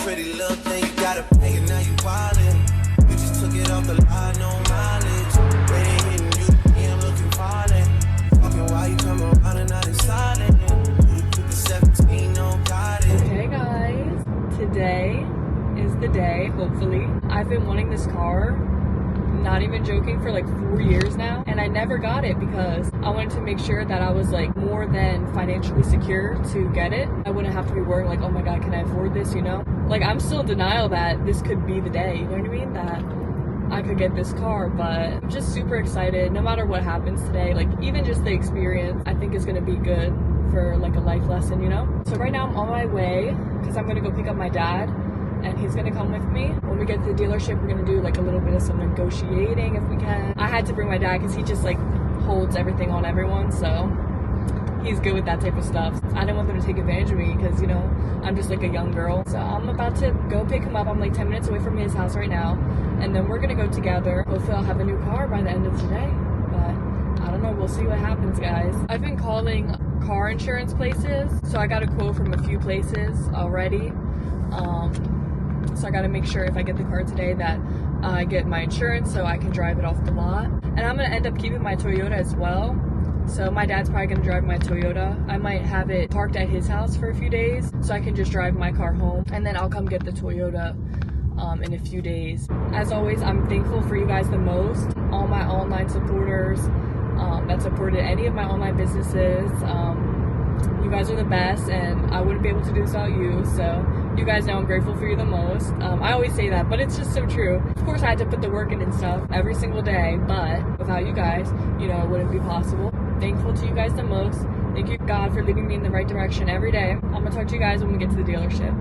pretty little thing, you gotta pay it, now you wildin'. You just took it off the line, no mileage. Rain hitting you, yeah, I'm looking violent. Talking while you come around and not silent. You put the 17, no guidance. Hey guys, today is the day, hopefully. I've been wanting this car, not even joking, for like 4 years now, and I never got it because I wanted to make sure that I was like more than financially secure to get it. I wouldn't have to be worried like, oh my god, can I afford this, you know? Like, I'm still in denial that this could be the day, you know what I mean? That I could get this car, but I'm just super excited no matter what happens today. Like, even just the experience I think is gonna be good for like a life lesson, you know? So right now I'm on my way because I'm gonna go pick up my dad and he's gonna come with me. When we get to the dealership, we're gonna do like a little bit of some negotiating if we can. I had to bring my dad because he just like holds everything on everyone, so he's good with that type of stuff. I didn't want them to take advantage of me because, you know, I'm just like a young girl. So I'm about to go pick him up. I'm like 10 minutes away from his house right now, and then we're gonna go together. Hopefully I'll have a new car by the end of today, but I don't know, we'll see what happens, guys. I've been calling car insurance places, so I got a quote from a few places already. So I gotta make sure if I get the car today that I get my insurance so I can drive it off the lot. And I'm gonna end up keeping my Toyota as well. So my dad's probably gonna drive my Toyota. I might have it parked at his house for a few days so I can just drive my car home, and then I'll come get the Toyota in a few days. As always, I'm thankful for you guys the most, all my online supporters that supported any of my online businesses. You guys are the best, and I wouldn't be able to do this without you, so you guys know I'm grateful for you the most. I always say that, but it's just so true. Of course, I had to put the work in and stuff every single day, but without you guys, you know, it wouldn't be possible. Thankful to you guys the most. Thank you, God, for leading me in the right direction every day. I'm gonna talk to you guys when we get to the dealership.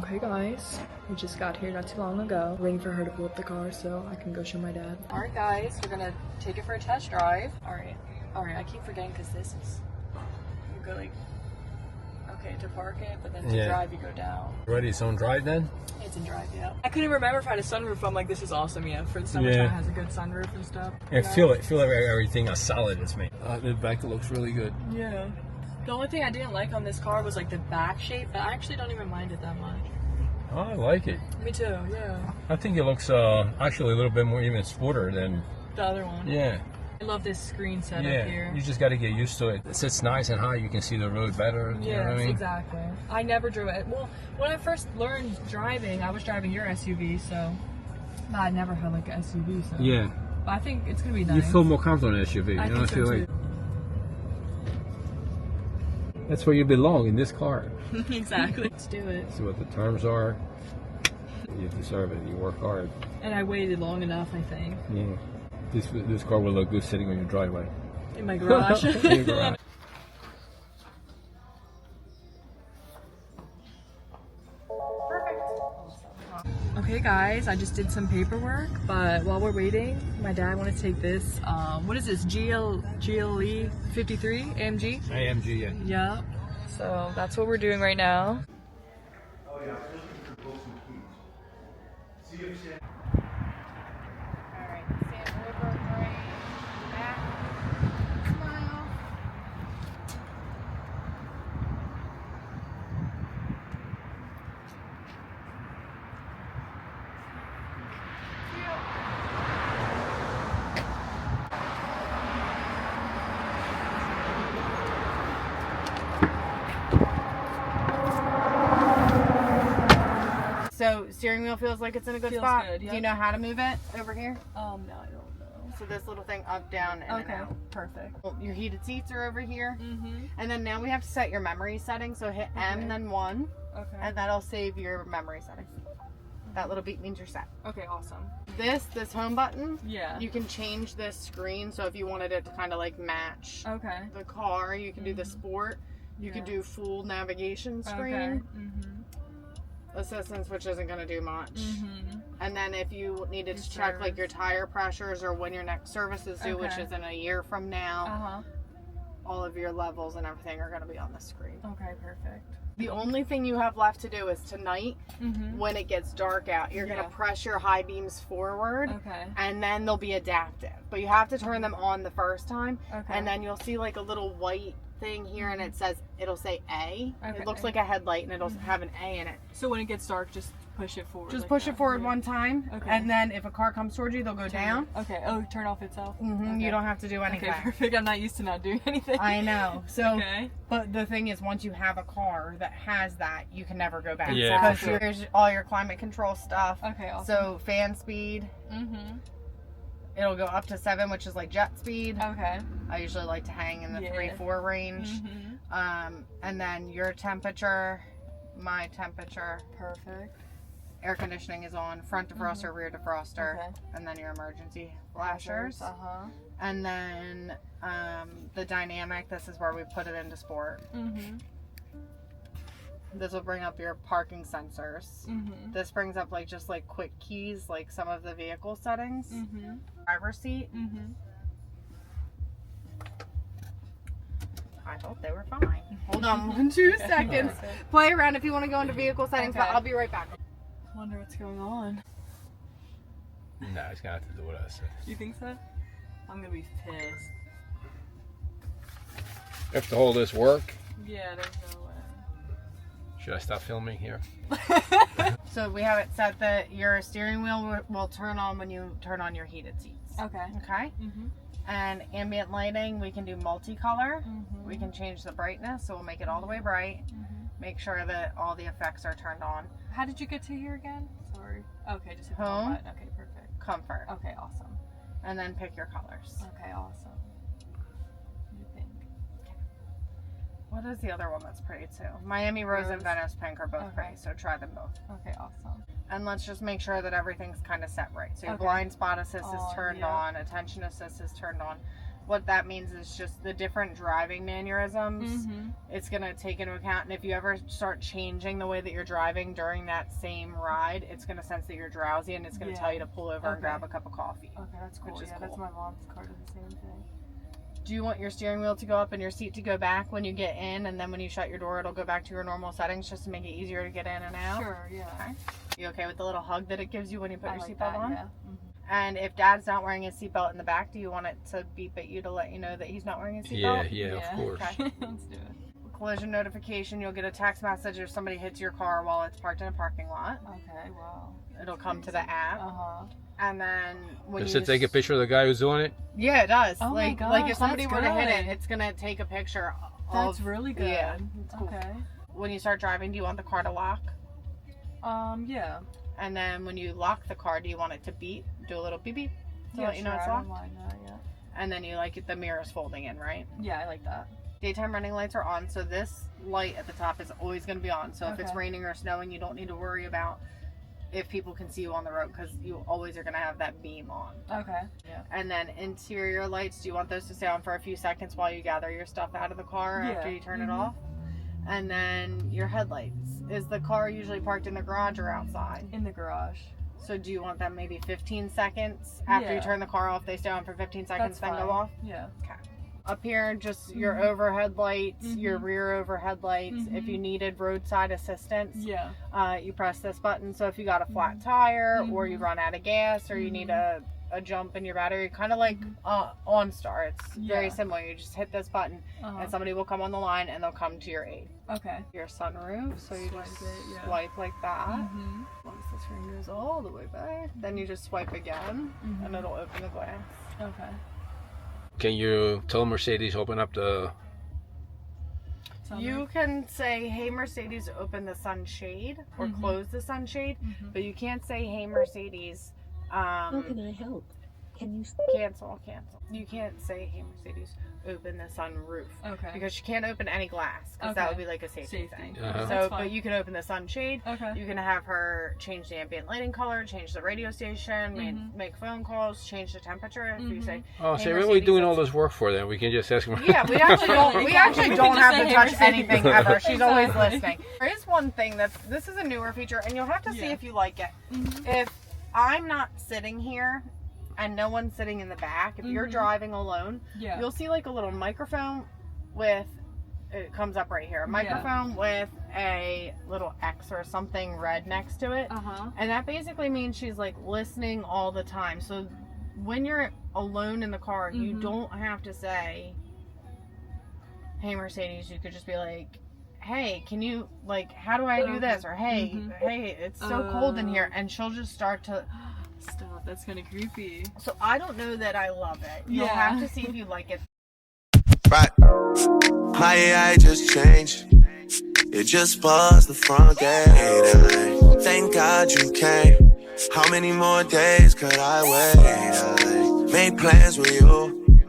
Okay guys, we just got here not too long ago. Waiting for her to pull up the car so I can go show my dad. Alright guys, we're gonna take it for a test drive. Alright, I keep forgetting because this is, you go like, okay, to park it, but then to drive you go down. Ready, it's on drive then? It's in drive, yeah. I couldn't remember if I had a sunroof. I'm like, this is awesome, yeah. For the summertime, it has a good sunroof and stuff. Yeah, feel everything as solid as me. The back looks really good. Yeah. The only thing I didn't like on this car was like the back shape, but I actually don't even mind it that much. Oh, I like it. Me too, yeah. I think it looks actually a little bit more even sporter than the other one. Yeah. I love this screen setup here. You just got to get used to it. It sits nice and high. You can see the road better. Yes, you know what I mean? Exactly. I never drove it. Well, when I first learned driving, I was driving your SUV, so I never had like an SUV. So yeah. But I think it's gonna be nice. You feel more comfortable in an SUV. I think so too. That's where you belong, in this car. Exactly. Let's do it. See what the terms are. You deserve it. You work hard. And I waited long enough, I think. Yeah. This car will look good sitting on your driveway. In my garage. In your garage. Okay guys, I just did some paperwork, but while we're waiting, my dad wanted to take this, what is this, GLE 53 AMG? AMG, yeah. Yeah, so that's what we're doing right now. Oh yeah, I'm looking for books and keys. See if Alright, stand over, right, back, smile. So steering wheel feels like it's in a good spot. Good, yep. Do you know how to move it over here? No, I don't know. So this little thing up, down, and Okay, out. perfect. Well, your heated seats are over here. And then now we have to set your memory setting. So hit M, then 1. Okay. And that'll save your memory setting. That little beep means you're set. Okay, awesome. This home button, Yeah. you can change this screen. So if you wanted it to kind of like match Okay. the car, you can do the sport. You can do full navigation screen. Okay. Assistance, which isn't going to do much. And then if you needed to check like your tire pressures or when your next service is due, which is in a year from now, all of your levels and everything are going to be on the screen. Okay, perfect. The only thing you have left to do is tonight, when it gets dark out, you're going to press your high beams forward, and then they'll be adaptive. But you have to turn them on the first time, and then you'll see like a little white thing here, and it'll say A. It looks like a headlight, and it'll have an A in it. So when it gets dark, just push it forward. Just push it forward one time, and then if a car comes towards you, they'll go down. Okay. Oh, turn off itself. You don't have to do anything. Okay, perfect. I'm not used to not doing anything. I know. So, but the thing is, once you have a car that has that, you can never go back. Yeah, because here's all your climate control stuff. Okay, awesome. So fan speed. It'll go up to 7, which is like jet speed. Okay. I usually like to hang in the 3-4 range. And then your temperature, my temperature. Perfect. Air conditioning is on, front defroster, rear defroster, and then your emergency flashers. And then the dynamic, this is where we put it into sport. This will bring up your parking sensors. This brings up like just like quick keys, like some of the vehicle settings. Driver's seat. I thought they were fine. Hold on 2 seconds. Play around if you want to go into vehicle settings, but I'll be right back. I wonder what's going on. No, it's gonna have to do what I said. You think so? I'm gonna be pissed. After all this work, Yeah, there's no way. should I stop filming here? So we have it set that your steering wheel will turn on when you turn on your heated seats. Okay. Okay? And ambient lighting, we can do multicolor. We can change the brightness, so we'll make it all the way bright. Make sure that all the effects are turned on. How did you get to here again? Sorry. Okay, just hit the Home. button. Okay, perfect. Comfort. Okay, awesome. And then pick your colors. Okay, awesome. What do you think? What is the other one that's pretty too? Miami Rose and Venice Pink are both pretty, so try them both. Okay, awesome. And let's just make sure that everything's kind of set right. So your blind spot assist is turned on, attention assist is turned on. What that means is just the different driving mannerisms it's going to take into account. And if you ever start changing the way that you're driving during that same ride, it's going to sense that you're drowsy, and it's going to tell you to pull over and grab a cup of coffee. Okay, that's cool. Which is Yeah, cool. that's my mom's car does the same thing. Do you want your steering wheel to go up and your seat to go back when you get in, and then when you shut your door, it'll go back to your normal settings just to make it easier to get in and out? Sure, yeah. Okay. You okay with the little hug that it gives you when you put your like seatbelt on? Yeah. And if Dad's not wearing his seatbelt in the back, do you want it to beep at you to let you know that he's not wearing his seatbelt? Yeah, of course. Okay. Let's do it. Collision notification, you'll get a text message if somebody hits your car while it's parked in a parking lot. Okay, wow. It'll come to the app. And then when Does you it take a picture of the guy who's doing it? Yeah, it does. Oh my like if gosh, somebody that's were to hit it, good. it's gonna take a picture of. That's really good. Yeah, it's cool. Okay. When you start driving, do you want the car to lock? Yeah. And then when you lock the car, do you want it to beep? Do a little beep beep to let you know it's I locked? don't mind that, yeah. And then you like it, the mirrors folding in, right? Yeah, I like that. Daytime running lights are on, so this light at the top is always going to be on. So if it's raining or snowing, you don't need to worry about if people can see you on the road, because you always are going to have that beam on. Okay. Yeah. And then interior lights, do you want those to stay on for a few seconds while you gather your stuff out of the car after you turn it off? And then your headlights. Is the car usually parked in the garage or outside? In the garage. So do you want them maybe 15 seconds after you turn the car off? They stay on for 15 seconds, then go off? Yeah. Okay. Up here, just your overhead lights, your rear overhead lights. If you needed roadside assistance, you press this button. So if you got a flat tire or you run out of gas or you need a jump in your battery, kind of like OnStar. It's very similar. You just hit this button and somebody will come on the line and they'll come to your aid. Okay. Your sunroof, so you just swipe like that. Once the screen goes all the way back, then you just swipe again and it'll open the glass. Okay. Can you tell Mercedes open up the... You can say, hey Mercedes, open the sunshade or close the sunshade, but you can't say, hey Mercedes, How can I help? Can you cancel. You can't say, hey Mercedes, open the sunroof. Okay. Because you can't open any glass, because that would be like a safety thing. Uh-huh. So, but you can open the sunshade. Okay. You can have her change the ambient lighting color, change the radio station, make phone calls, change the temperature. If you say, Oh, hey, so what are we Mercedes, doing all this work for then? We can just ask them. yeah, we actually don't. We actually don't just have say, to "Hey, touch Mercedes." anything ever. She's always listening. There is one thing this is a newer feature, and you'll have to see if you like it. If I'm not sitting here and no one's sitting in the back, if you're driving alone, you'll see like a little microphone with it comes up right here. A microphone with a little X or something red next to it. And that basically means she's like listening all the time. So when you're alone in the car, you don't have to say, hey Mercedes. You could just be like, hey, can you, like, how do I do this? Or hey, hey, it's so cold in here. And she'll just start to stop. That's kind of creepy. So I don't know that I love it. You'll have to see if you like it. Right. My AI just changed. It just buzzed the front gate. Thank God you came. How many more days could I wait? I made plans with you,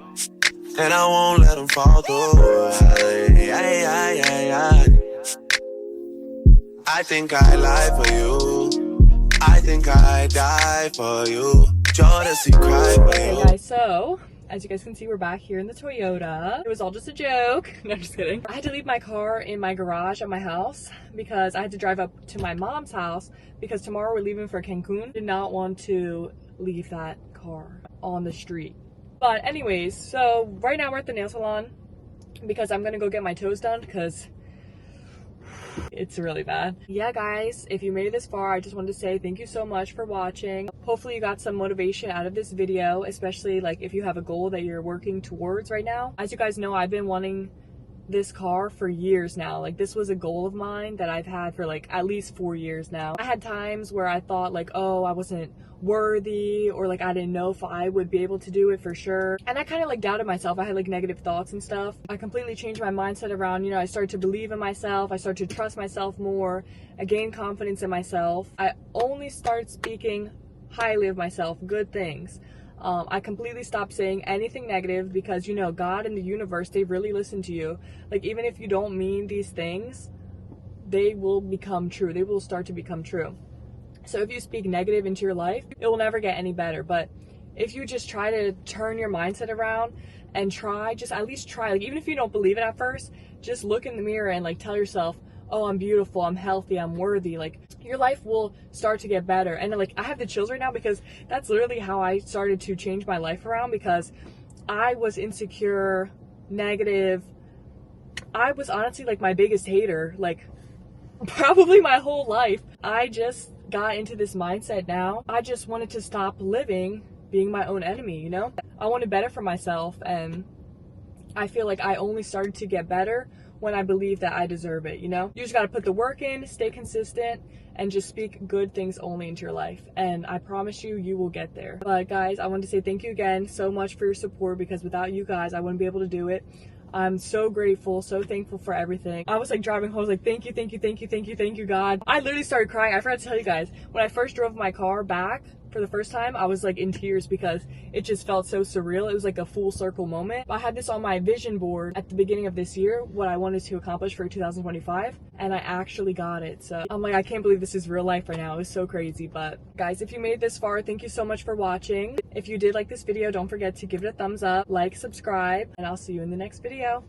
and I won't let them fall through. I think I lie for you. I think I die for you. Jodeci cry for you. Okay guys, so as you guys can see, we're back here in the Toyota. It was all just a joke. No, just kidding. I had to leave my car in my garage at my house because I had to drive up to my mom's house because tomorrow we're leaving for Cancun. Did not want to leave that car on the street. But anyways, so right now we're at the nail salon because I'm gonna go get my toes done because it's really bad. Yeah guys, if you made it this far, I just wanted to say thank you so much for watching. Hopefully you got some motivation out of this video, especially like if you have a goal that you're working towards right now. As you guys know, I've been wanting this car for years now. Like this was a goal of mine that I've had for like at least 4 years now. I had times where I thought like, oh, I wasn't worthy, or like I didn't know if I would be able to do it for sure, and I kind of like doubted myself. I had like negative thoughts and stuff. I completely changed my mindset around, you know, I started to believe in myself, I started to trust myself more, I gained confidence in myself. I only started speaking highly of myself, good things. I completely stopped saying anything negative because, you know, God and the universe, they really listen to you. Like even if you don't mean these things, they will become true. They will start to become true. So if you speak negative into your life, it will never get any better. But if you just try to turn your mindset around and try, just at least try, like even if you don't believe it at first, just look in the mirror and like tell yourself, oh, I'm beautiful, I'm healthy, I'm worthy. Like your life will start to get better. And like I have the chills right now because that's literally how I started to change my life around, because I was insecure, negative. I was honestly like my biggest hater, like probably my whole life. I just got into this mindset now. I just wanted to stop living being my own enemy, you know? I wanted better for myself, and I feel like I only started to get better when I believe that I deserve it, you know? You just gotta put the work in, stay consistent, and just speak good things only into your life. And I promise you, you will get there. But guys, I want to say thank you again so much for your support, because without you guys, I wouldn't be able to do it. I'm so grateful, so thankful for everything. I was like driving home, I was like, thank you, thank you, thank you, thank you, thank you, God. I literally started crying. I forgot to tell you guys, when I first drove my car back for the first time, I was like in tears because it just felt so surreal. It was like a full circle moment. I had this on my vision board at the beginning of this year, what I wanted to accomplish for 2025, and I actually got it. So I'm like, I can't believe this is real life right now. It was so crazy. But guys, if you made it this far, thank you so much for watching. If you did like this video, don't forget to give it a thumbs up, like, subscribe, and I'll see you in the next video.